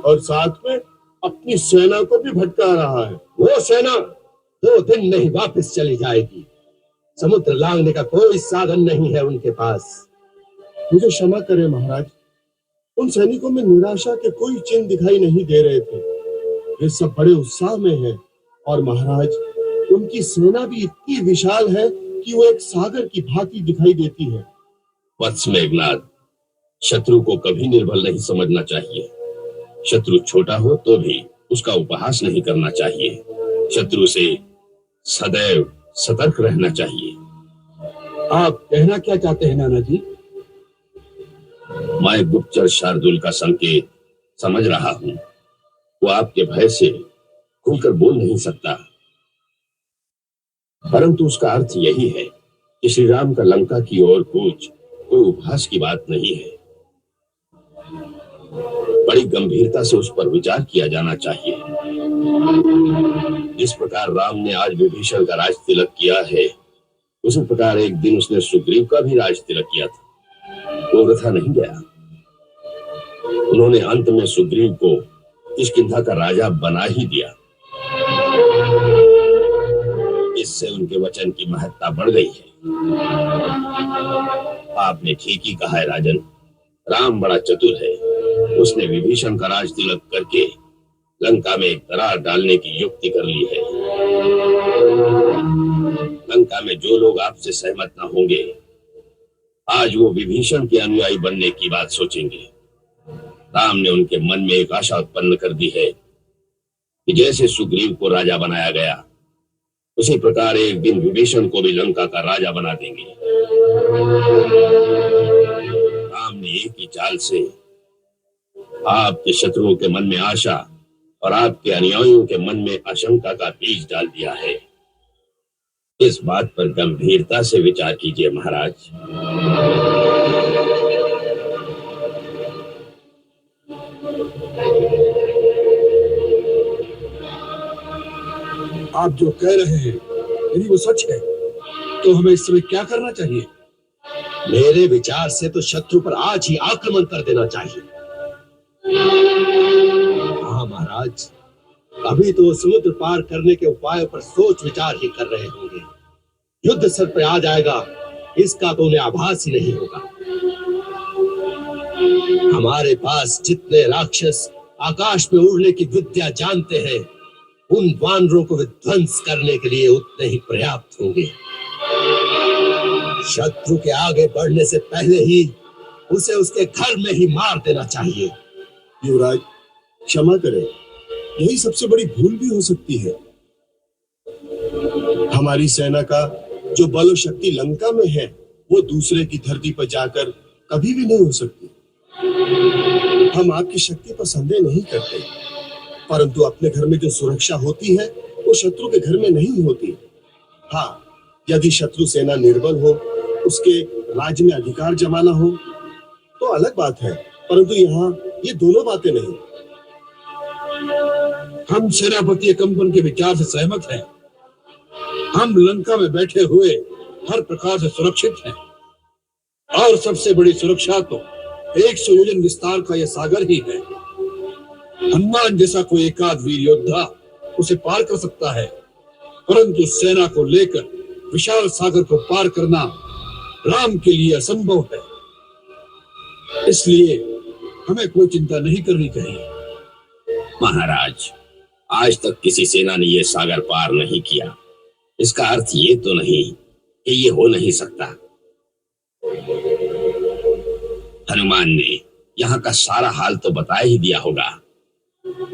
और साथ में अपनी सेना को भी भटका रहा है। वो सेना 2 दिन में ही वापस चली जाएगी। समुद्र लांघने का कोई साधन नहीं है उनके पास। मुझे क्षमा करें महाराज, उन सैनिकों में निराशा के कोई चिन्ह दिखाई नहीं दे रहे थे। वे सब बड़े उत्साह में हैं और महाराज उनकी सेना भी इतनी विशाल है कि वो एक सागर की भांति दिखाई देती है। वत्स मेघनाद, शत्रु को कभी निर्बल नहीं समझना चाहिए। शत्रु छोटा हो तो भी उसका उपहास नहीं करना चाहिए। शत्रु से सदैव सतर्क रहना चाहिए। आप कहना क्या चाहते हैं नाना जी? मैं गुप्तचर शार्दुल का संकेत समझ रहा हूं। वो आपके भय से खुलकर बोल नहीं सकता, परंतु उसका अर्थ यही है कि श्री राम का लंका की ओर कूच कोई उपहास की बात नहीं है। बड़ी गंभीरता से उस पर विचार किया जाना चाहिए। जिस प्रकार राम ने आज विभीषण का राज तिलक किया है, उसी प्रकार एक दिन उसने सुग्रीव का भी राज तिलक किया था। वो वृथा नहीं गया। उन्होंने अंत में सुग्रीव को किष्किंधा का राजा बना ही दिया। इससे उनके वचन की महत्ता बढ़ गई है। आपने ठीक ही कहा है राजन। राम बड़ा चतुर है। उसने विभीषण का राज तिलक करके लंका में एक दरार डालने की युक्ति कर ली है। लंका में जो लोग आपसे सहमत न होंगे, आज वो विभीषण के अनुयायी बनने की बात सोचेंगे। राम ने उनके मन में एक आशा उत्पन्न कर दी है कि जैसे सुग्रीव को राजा बनाया गया, उसी प्रकार एक दिन विभीषण को भी लंका का राजा बना देंगे। राम ने एक ही चाल से आपके शत्रुओं के मन में आशा और आपके अनुयायियों के मन में आशंका का बीज डाल दिया है। इस बात पर गंभीरता से विचार कीजिए महाराज। आप जो कह रहे हैं यदि वो सच है तो हमें इस समय क्या करना चाहिए? मेरे विचार से तो शत्रु पर आज ही आक्रमण कर देना चाहिए। हाँ महाराज, अभी तो समुद्र पार करने के उपाय पर सोच विचार ही कर रहे होंगे। युद्ध सर पे आ जाएगा इसका तो उन्हें आभास ही नहीं होगा। हमारे पास जितने राक्षस आकाश में उड़ने की विद्या जानते हैं, उन वानरों को विध्वंस करने के लिए उतने ही पर्याप्त होंगे। शत्रु के आगे बढ़ने से पहले ही उसे उसके घर में ही मार देना चाहिए। युवराज क्षमा करें, यही सबसे बड़ी भूल भी हो सकती है। हमारी सेना का जो बल और शक्ति लंका में है, वो दूसरे की धरती पर जाकर कभी भी नहीं हो सकती। हम आपकी शक्ति पर संदेह नहीं करते, परंतु अपने घर में जो सुरक्षा होती है वो शत्रु के घर में नहीं होती। हाँ, यदि शत्रु सेना निर्बल हो, उसके राज्य में अधिकार जमाना हो तो अलग बात है, परंतु यहाँ ये दोनों बातें नहीं। हम सेनापति कंपन के विचार से सहमत हैं। हम लंका में बैठे हुए हर प्रकार से सुरक्षित हैं और सबसे बड़ी सुरक्षा तो 100 योजन विस्तार का यह सागर ही है। हनुमान जैसा कोई एकाध वीर योद्धा उसे पार कर सकता है, परंतु सेना को लेकर विशाल सागर को पार करना राम के लिए असंभव है। इसलिए हमें कोई चिंता नहीं करनी चाहिए। महाराज, आज तक किसी सेना ने यह सागर पार नहीं किया। इसका अर्थ ये तो नहीं कि ये हो नहीं सकता। हनुमान ने यहाँ का सारा हाल तो बता ही दिया होगा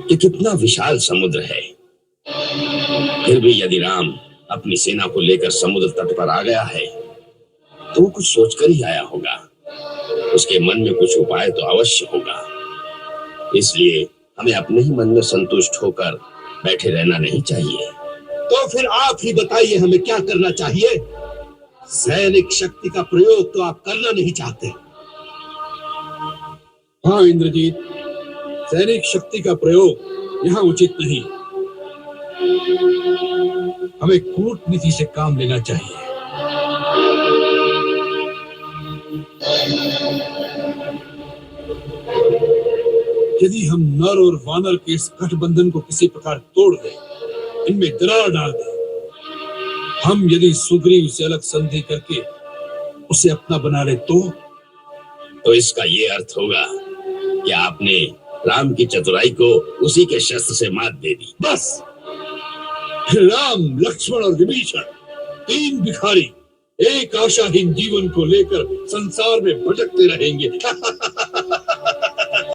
कि कितना विशाल समुद्र है। फिर भी यदि राम अपनी सेना को लेकर समुद्र तट पर आ गया है तो वो कुछ सोचकर ही आया होगा। उसके मन में कुछ उपाय तो अवश्य होगा। इसलिए हमें अपने ही मन में संतुष्ट होकर बैठे रहना नहीं चाहिए। तो फिर आप ही बताइए हमें क्या करना चाहिए। सैनिक शक्ति का प्रयोग तो आप करना नहीं चाहते। हाँ इंद्रजीत, सैनिक शक्ति का प्रयोग यहाँ उचित नहीं। हमें कूटनीति से काम लेना चाहिए। यदि हम नर और वानर के इस गठबंधन को किसी प्रकार तोड़ दें, इनमें दरार डाल दें, हम यदि सुग्रीव से अलग संधि करके उसे अपना बना ले तो इसका ये अर्थ होगा कि आपने राम की चतुराई को उसी के शस्त्र से मात दे दी। बस फिर राम, लक्ष्मण और विभीषण, तीन भिखारी एक आशाहीन जीवन को लेकर संसार में भटकते रहेंगे।